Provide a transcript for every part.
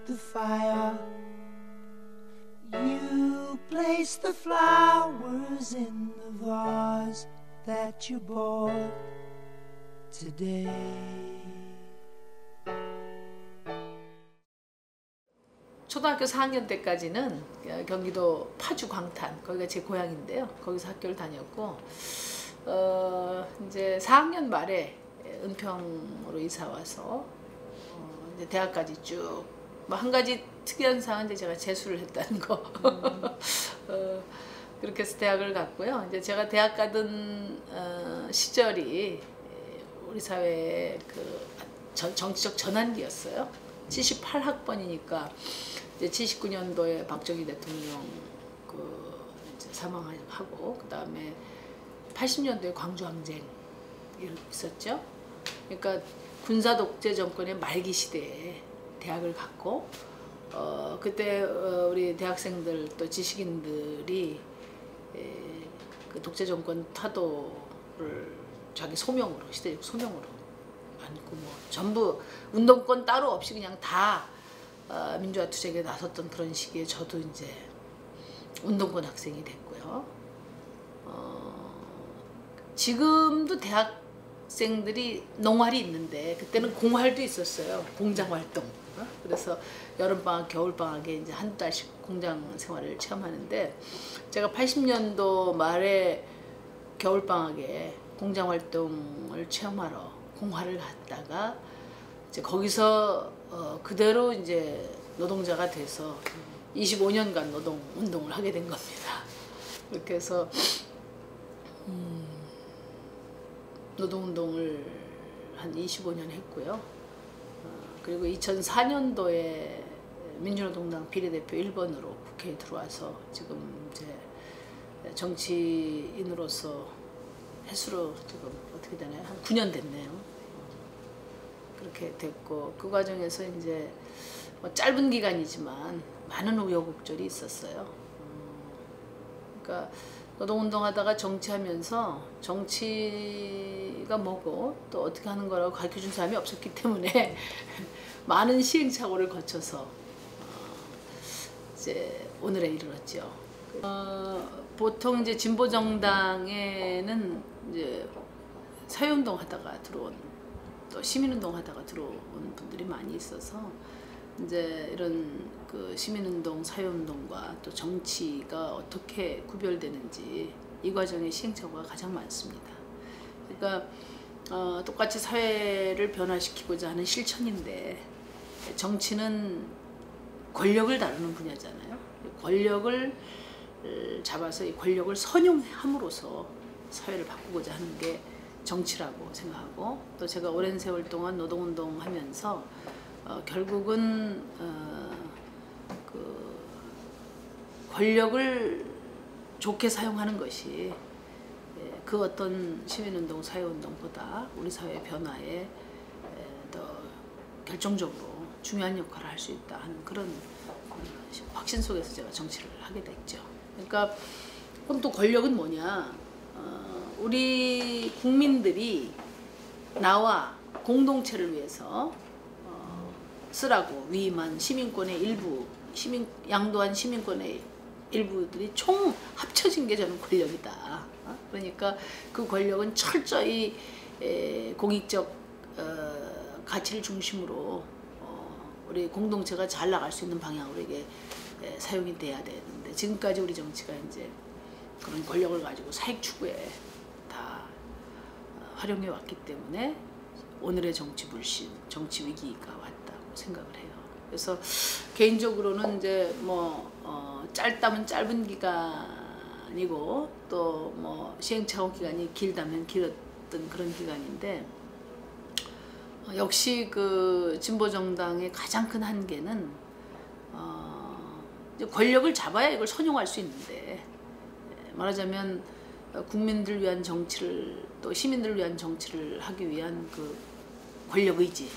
the fire. You place the flowers in the vase that you bought today. 초등학교 4학년 때까지는 경기도 파주 광탄, 거기가 제 고향인데요. 거기서 학교를 다녔고, 이제 4학년 말에 은평으로 이사 와서 이제 대학까지 쭉, 뭐 한 가지 특이한 사항은 이제 제가 재수를 했다는 거. 그렇게 해서 대학을 갔고요. 이제 제가 대학 가던 시절이 우리 사회의 그 정치적 전환기였어요. 78학번이니까 이제 79년도에 박정희 대통령 이제 사망하고, 그 다음에 80년도에 광주항쟁 있었죠. 그러니까 군사 독재 정권의 말기 시대에 대학을 갔고, 그때 우리 대학생들 또 지식인들이 그 독재 정권 타도를 자기 소명으로, 시대적 소명으로 안고, 뭐 전부 운동권 따로 없이 그냥 다 민주화 투쟁에 나섰던 그런 시기에 저도 이제 운동권 학생이 됐고요. 지금도 대학생들이 농활이 있는데 그때는 공활도 있었어요. 공장 활동. 그래서 여름방학, 겨울방학에 이제 한 달씩 공장 생활을 체험하는데, 제가 80년도 말에 겨울방학에 공장 활동을 체험하러 공활을 갔다가 이제 거기서 그대로 이제 노동자가 돼서 25년간 노동운동을 하게 된 겁니다. 그렇게 해서 노동운동을 한 25년 했고요. 그리고 2004년도에 민주노동당 비례대표 1번으로 국회에 들어와서 지금 이제 정치인으로서 횟수로 지금 어떻게 되나요? 한 9년 됐네요. 그렇게 됐고, 그 과정에서 이제 뭐 짧은 기간이지만 많은 우여곡절이 있었어요. 그러니까 노동운동하다가 정치하면서 정치가 뭐고 또 어떻게 하는 거라고 가르쳐준 사람이 없었기 때문에 많은 시행착오를 거쳐서 이제 오늘에 이르렀죠. 보통 이제 진보정당에는 이제 사회운동 하다가 들어온, 또 시민운동 하다가 들어온 분들이 많이 있어서 이제 이런 그 시민운동, 사회운동과 또 정치가 어떻게 구별되는지 이 과정의 시행착오가 가장 많습니다. 그러니까 똑같이 사회를 변화시키고자 하는 실천인데, 정치는 권력을 다루는 분야잖아요. 권력을 잡아서 이 권력을 선용함으로써 사회를 바꾸고자 하는 게 정치라고 생각하고, 또 제가 오랜 세월 동안 노동운동 하면서 결국은 그 권력을 좋게 사용하는 것이 그 어떤 시민운동, 사회운동보다 우리 사회 변화에 더 결정적으로 중요한 역할을 할 수 있다 하는 그런 확신 속에서 제가 정치를 하게 됐죠. 그러니까 그럼 또 권력은 뭐냐? 우리 국민들이 나와 공동체를 위해서 쓰라고 위임한 시민권의 일부, 양도한 시민권의 일부들이 총 합쳐진 게 저는 권력이다. 그러니까 그 권력은 철저히 공익적 가치를 중심으로 우리 공동체가 잘 나갈 수 있는 방향으로 이게 사용이 돼야 되는데, 지금까지 우리 정치가 이제 그런 권력을 가지고 사익 추구에 다 활용해 왔기 때문에 오늘의 정치 불신, 정치 위기가 왔다고 생각을 해요. 그래서 개인적으로는 이제 뭐 짧다면 짧은 기간이고, 또 뭐 시행착오 기간이 길다면 길었던 그런 기간인데, 역시 그 진보정당의 가장 큰 한계는 권력을 잡아야 이걸 선용할 수 있는데, 말하자면 국민들 위한 정치를, 또 시민들을 위한 정치를 하기 위한 그 권력 의지,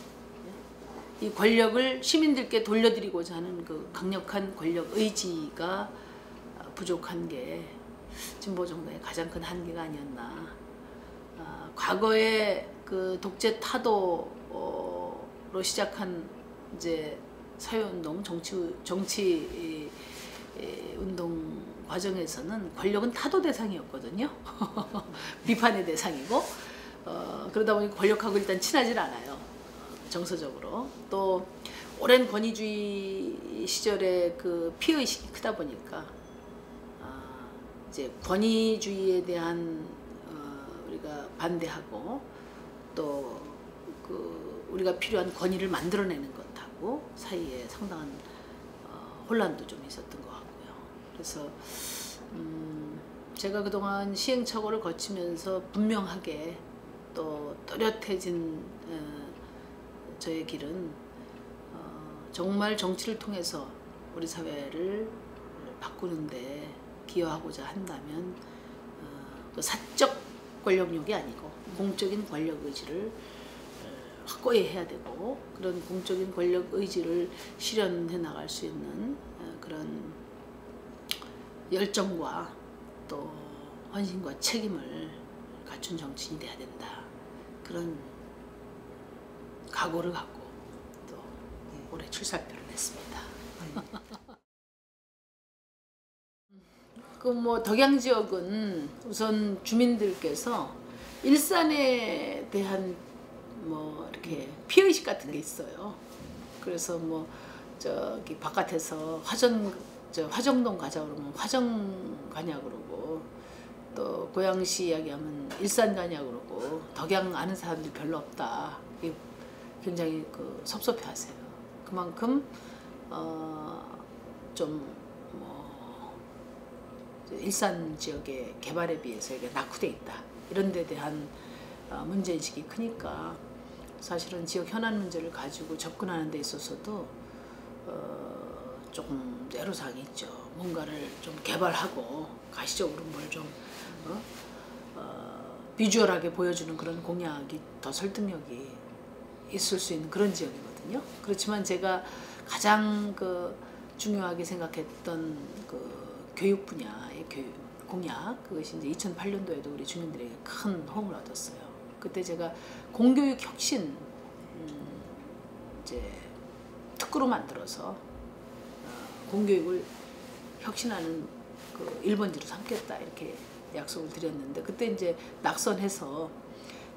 이 권력을 시민들께 돌려드리고자 하는 그 강력한 권력 의지가 부족한 게 진보정당의 가장 큰 한계가 아니었나. 과거에 그 독재 타도로 시작한 이제 사회운동, 정치 운동 과정에서는 권력은 타도 대상이었거든요. 비판의 대상이고 그러다 보니 권력하고 일단 친하질 않아요. 정서적으로. 또 오랜 권위주의 시절에 그 피해의식이 크다 보니까 이제 권위주의에 대한 우리가 반대하고 또 그 우리가 필요한 권위를 만들어내는 것하고 사이에 상당한 혼란도 좀 있었던 것 같고요. 그래서 제가 그동안 시행착오를 거치면서 분명하게 또 또렷해진 저의 길은 정말 정치를 통해서 우리 사회를 바꾸는데 기여하고자 한다면 그 사적 권력욕이 아니고 공적인 권력 의지를 확고히 해야 되고, 그런 공적인 권력 의지를 실현해 나갈 수 있는 그런 열정과 또 헌신과 책임을 갖춘 정치인이 돼야 된다. 그런 각오를 갖고 또 올해 출사표를 냈습니다. 그 뭐 덕양 지역은 우선 주민들께서 일산에 대한 뭐 이렇게 피해의식 같은 게 있어요. 그래서 뭐 저기 바깥에서 화정동 가자 그러면 화정 가냐 그러고, 또 고양시 이야기하면 일산 가냐 그러고, 덕양 아는 사람들이 별로 없다. 굉장히 그 섭섭해하세요. 그만큼 좀 뭐 일산 지역의 개발에 비해서 이게 낙후돼 있다. 이런 데 대한 문제인식이 크니까 사실은 지역 현안 문제를 가지고 접근하는 데 있어서도 조금 애로사항이 있죠. 뭔가를 좀 개발하고 가시적으로 뭘 좀 비주얼하게 보여주는 그런 공약이 더 설득력이 있을 수 있는 그런 지역이거든요. 그렇지만 제가 가장 그 중요하게 생각했던 그 교육 분야의 교육 공약, 그것이 이제 2008년도에도 우리 주민들에게 큰 호응을 얻었어요. 그때 제가 공교육 혁신 이제 특구로 만들어서 공교육을 혁신하는 그 1번지로 삼겠다 이렇게 약속을 드렸는데, 그때 이제 낙선해서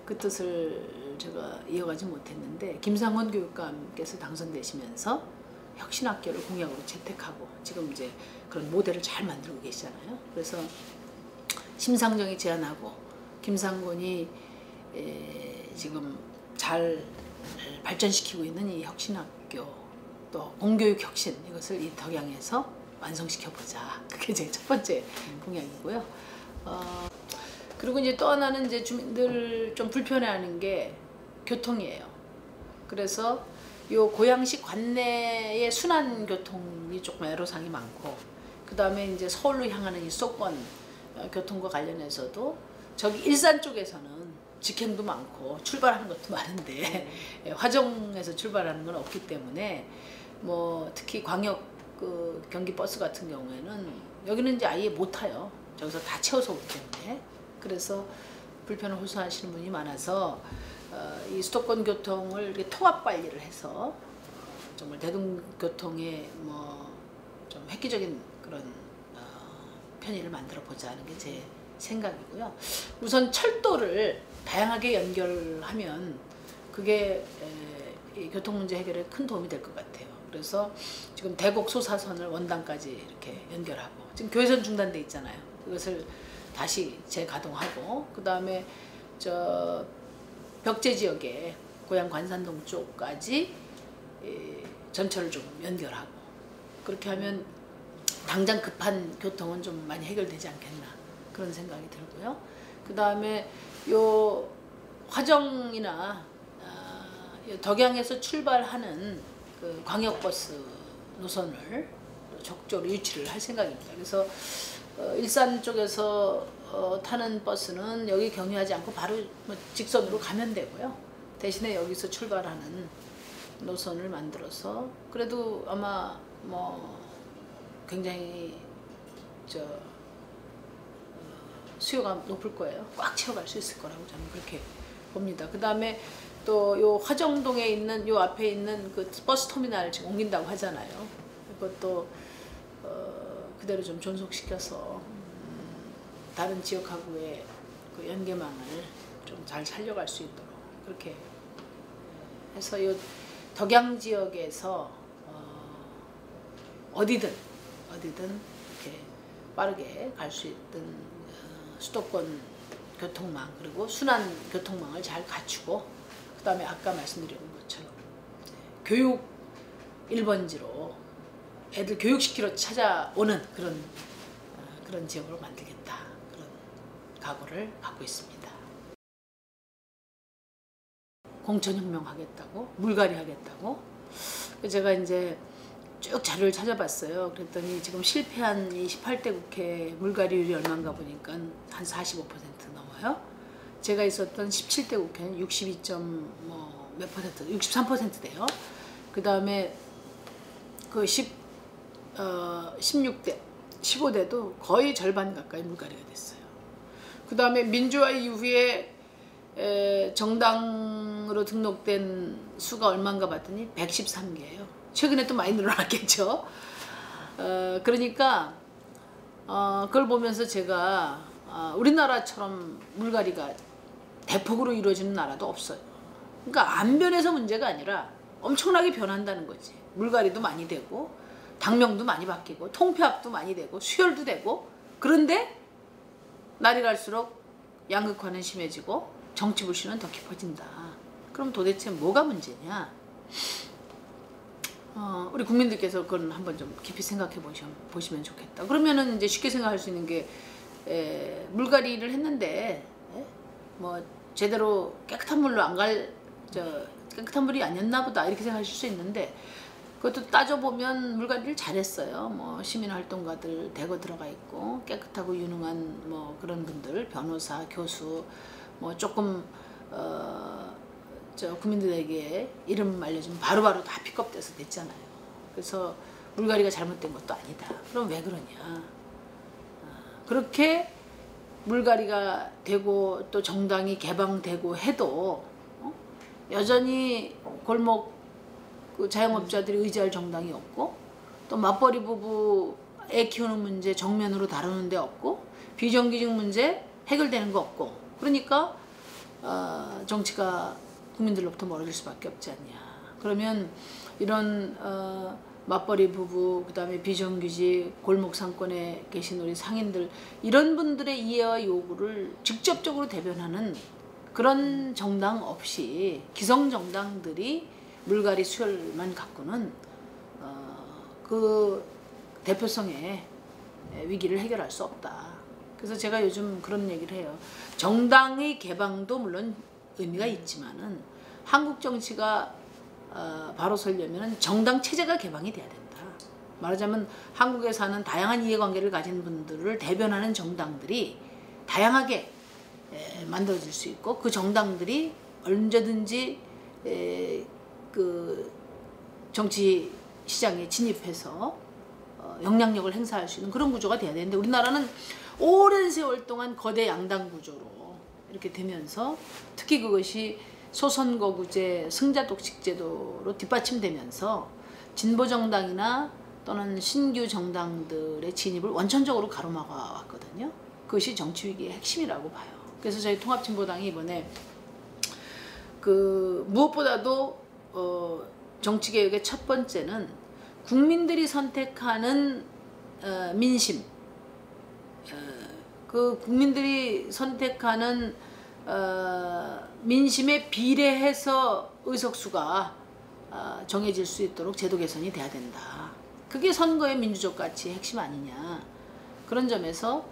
그 뜻을 제가 이어가지 못했는데, 김상원 교육감께서 당선되시면서 혁신학교를 공약으로 채택하고 지금 이제 그런 모델을 잘 만들고 계시잖아요. 그래서 심상정이 제안하고 김상곤이 지금 잘 발전시키고 있는 이 혁신학교, 또 공교육 혁신, 이것을 이 덕양에서 완성시켜보자. 그게 제 첫 번째 공약이고요. 그리고 이제 또 하나는 이제 주민들 좀 불편해하는 게 교통이에요. 그래서 요 고양시 관내의 순환 교통이 조금 애로사항이 많고, 그 다음에 이제 서울로 향하는 이 수도권 교통과 관련해서도 저기 일산 쪽에서는 직행도 많고 출발하는 것도 많은데 화정에서 출발하는 건 없기 때문에, 뭐 특히 광역 그 경기 버스 같은 경우에는 여기는 이제 아예 못 타요. 저기서 다 채워서 오기 때문에. 그래서 불편을 호소하시는 분이 많아서 이 수도권 교통을 이렇게 통합 관리를 해서 정말 대중교통에 뭐 좀 획기적인 그런 편의를 만들어 보자는 게 제 생각이고요. 우선 철도를 다양하게 연결하면 그게 이 교통 문제 해결에 큰 도움이 될 것 같아요. 그래서 지금 대곡 소사선을 원당까지 이렇게 연결하고, 지금 교회선 중단돼 있잖아요. 그것을 다시 재가동하고, 그 다음에 저 벽제 지역에 고양 관산동 쪽까지 전철을 좀 연결하고, 그렇게 하면 당장 급한 교통은 좀 많이 해결되지 않겠나 그런 생각이 들고요. 그 다음에 요 화정이나 덕양에서 출발하는 그 광역버스 노선을 적극적으로 유치를 할 생각입니다. 그래서 일산 쪽에서 타는 버스는 여기 경유하지 않고 바로 뭐 직선으로 가면 되고요. 대신에 여기서 출발하는 노선을 만들어서, 그래도 아마 뭐 굉장히 수요가 높을 거예요. 꽉 채워갈 수 있을 거라고 저는 그렇게 봅니다. 그 다음에 또 요 화정동에 있는 요 앞에 있는 그 버스 터미널을 지금 옮긴다고 하잖아요. 그것도 그대로 좀 존속시켜서 다른 지역하고의 그 연계망을 좀 잘 살려갈 수 있도록 그렇게 해서 요 덕양 지역에서 어디든 이렇게 빠르게 갈 수 있던 수도권 교통망 그리고 순환 교통망을 잘 갖추고 그 다음에 아까 말씀드린 것처럼 교육 1번지로 애들 교육시키러 찾아오는 그런 지역으로 만들겠다 그런 각오를 갖고 있습니다. 공천혁명 하겠다고 물갈이 하겠다고 제가 이제 쭉 자료를 찾아봤어요. 그랬더니 지금 실패한 이 18대 국회 물갈이율이 얼마인가 보니까 한 45% 넘어요. 제가 있었던 17대 국회는 62몇 퍼센트, 63% 돼요. 그 다음에 그 16대, 15대도 거의 절반 가까이 물갈이가 됐어요. 그 다음에 민주화 이후에 정당으로 등록된 수가 얼마인가 봤더니 113개예요. 최근에 또 많이 늘어났겠죠. 그러니까 그걸 보면서 제가 우리나라처럼 물갈이가 대폭으로 이루어지는 나라도 없어요. 그러니까 안 변해서 문제가 아니라 엄청나게 변한다는 거지. 물갈이도 많이 되고 당명도 많이 바뀌고 통폐합도 많이 되고 수혈도 되고 그런데 날이 갈수록 양극화는 심해지고 정치 불신은 더 깊어진다. 그럼 도대체 뭐가 문제냐? 우리 국민들께서 그건 한번 좀 깊이 생각해 보시면 좋겠다. 그러면은 이제 쉽게 생각할 수 있는 게 물갈이를 했는데 뭐 제대로 깨끗한 물로 깨끗한 물이 아니었나 보다 이렇게 생각하실 수 있는데 그것도 따져보면 물갈이를 잘했어요. 뭐 시민활동가들 대거 들어가 있고 깨끗하고 유능한 뭐 그런 분들 변호사, 교수 뭐 조금 국민들에게 이름 알려주면 바로바로 다 픽업돼서 됐잖아요. 그래서 물갈이가 잘못된 것도 아니다. 그럼 왜 그러냐? 그렇게 물갈이가 되고 또 정당이 개방되고 해도 여전히 골목 그 자영업자들이 의지할 정당이 없고 또 맞벌이 부부 애 키우는 문제 정면으로 다루는 데 없고 비정규직 문제 해결되는 거 없고 그러니까 정치가 국민들로부터 멀어질 수밖에 없지 않냐. 그러면 이런 맞벌이 부부 그 다음에 비정규직 골목 상권에 계신 우리 상인들 이런 분들의 이해와 요구를 직접적으로 대변하는 그런 정당 없이 기성정당들이 물갈이 수혈만 갖고는 그 대표성의 위기를 해결할 수 없다. 그래서 제가 요즘 그런 얘기를 해요. 정당의 개방도 물론 의미가 있지만은 한국 정치가 바로 서려면 정당 체제가 개방이 돼야 된다. 말하자면 한국에 사는 다양한 이해관계를 가진 분들을 대변하는 정당들이 다양하게 만들어질 수 있고 그 정당들이 언제든지 그 정치 시장에 진입해서 영향력을 행사할 수 있는 그런 구조가 돼야 되는데 우리나라는 오랜 세월 동안 거대 양당 구조로 이렇게 되면서 특히 그것이 소선거구제, 승자독식제도로 뒷받침되면서 진보정당이나 또는 신규 정당들의 진입을 원천적으로 가로막아 왔거든요. 그것이 정치위기의 핵심이라고 봐요. 그래서 저희 통합진보당이 이번에 그 무엇보다도 정치개혁의 첫 번째는 국민들이 선택하는 민심, 그 국민들이 선택하는 민심에 비례해서 의석수가 정해질 수 있도록 제도 개선이 돼야 된다. 그게 선거의 민주적 가치의 핵심 아니냐. 그런 점에서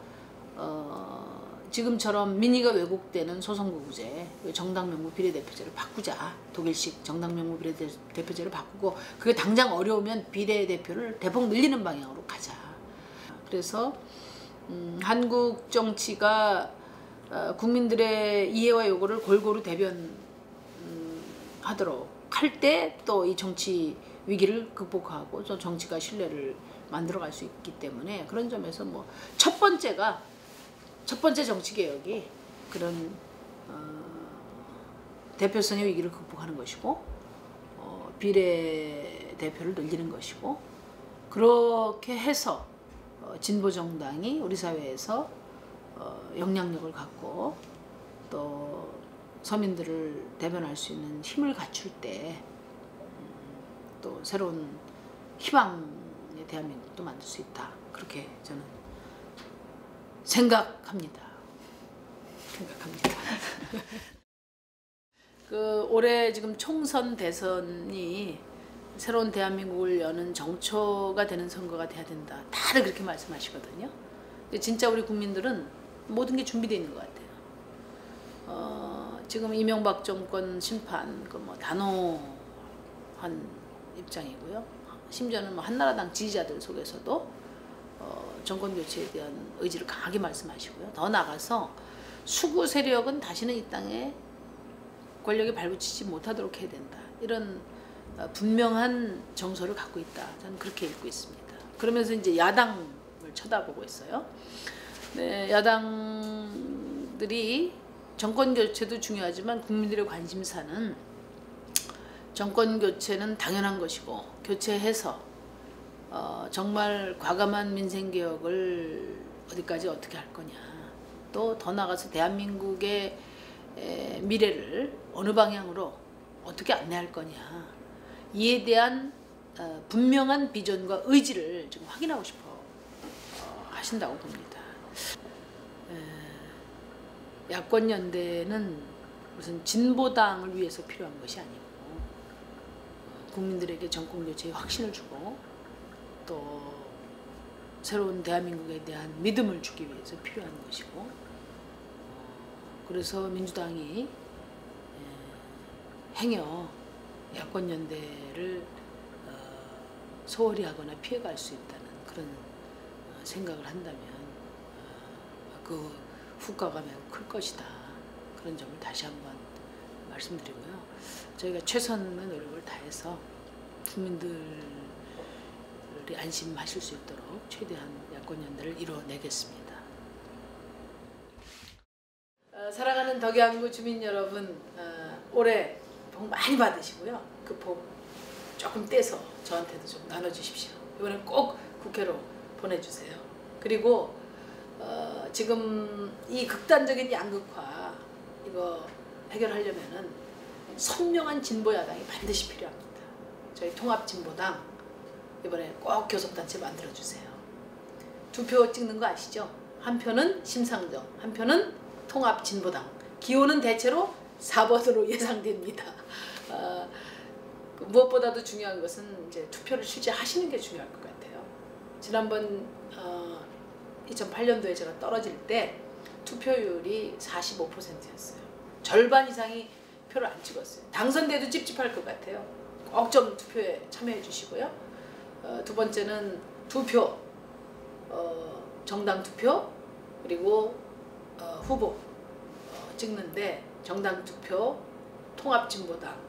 지금처럼 민의가 왜곡되는 소선거구제, 정당명부 비례대표제를 바꾸자. 독일식 정당명부 비례대표제를 바꾸고 그게 당장 어려우면 비례대표를 대폭 늘리는 방향으로 가자. 그래서 한국 정치가 국민들의 이해와 요구를 골고루 대변하도록 할 때 또 이 정치 위기를 극복하고 또 정치가 신뢰를 만들어갈 수 있기 때문에 그런 점에서 뭐 첫 번째 정치 개혁이 그런 대표성의 위기를 극복하는 것이고 비례대표를 늘리는 것이고 그렇게 해서 진보정당이 우리 사회에서 영향력을 갖고 또 서민들을 대변할 수 있는 힘을 갖출 때 또 새로운 희망의 대한민국도 만들 수 있다. 그렇게 저는 생각합니다. 올해 지금 총선 대선이 새로운 대한민국을 여는 정초가 되는 선거가 돼야 된다. 다들 그렇게 말씀하시거든요. 근데 진짜 우리 국민들은 모든 게 준비되어 있는 것 같아요. 지금 이명박 정권 심판 단호한 입장이고요. 심지어는 한나라당 지지자들 속에서도 정권 교체에 대한 의지를 강하게 말씀하시고요. 더 나아가서 수구 세력은 다시는 이 땅에 권력에 발붙이지 못하도록 해야 된다. 이런 분명한 정서를 갖고 있다. 저는 그렇게 읽고 있습니다. 그러면서 이제 야당을 쳐다보고 있어요. 네, 야당들이 정권 교체도 중요하지만 국민들의 관심사는 정권 교체는 당연한 것이고 교체해서 정말 과감한 민생개혁을 어디까지 어떻게 할 거냐, 또 더 나아가서 대한민국의 미래를 어느 방향으로 어떻게 안내할 거냐, 이에 대한 분명한 비전과 의지를 좀 확인하고 싶어 하신다고 봅니다. 야권연대는 무슨 진보당을 위해서 필요한 것이 아니고 국민들에게 정권교체의 확신을 주고 또 새로운 대한민국에 대한 믿음을 주기 위해서 필요한 것이고 그래서 민주당이 행여 야권연대를 소홀히 하거나 피해갈 수 있다는 그런 생각을 한다면 그 후과가 매우 클 것이다. 그런 점을 다시 한번 말씀드리고요. 저희가 최선의 노력을 다해서 국민들이 안심하실 수 있도록 최대한 야권연대를 이뤄내겠습니다. 사랑하는 덕양구 주민 여러분, 올해 복 많이 받으시고요. 그 복 조금 떼서 저한테도 좀 나눠주십시오. 이번엔 꼭 국회로 보내주세요. 그리고 지금 이 극단적인 양극화 이거 해결하려면은 선명한 진보 야당이 반드시 필요합니다. 저희 통합진보당 이번에 꼭 교섭단체 만들어주세요. 2표 찍는 거 아시죠? 한 표는 심상정, 한 표는 통합진보당. 기호는 대체로 4번으로 예상됩니다. 무엇보다도 중요한 것은 이제 투표를 실제 하시는 게 중요할 것 같아요. 지난번 2008년도에 제가 떨어질 때 투표율이 45%였어요. 절반 이상이 표를 안 찍었어요. 당선돼도 찝찝할 것 같아요. 꼭 좀 투표에 참여해 주시고요. 두 번째는 2표 정당 투표 그리고 후보 찍는데 정당 투표, 통합진보당,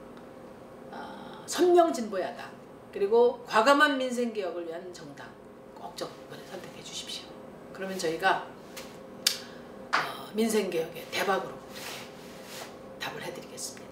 선명진보야당 그리고 과감한 민생개혁을 위한 정당 꼭 좀 이번에 선택해 주십시오. 그러면 저희가 민생개혁의 대박으로 이렇게 답을 해드리겠습니다.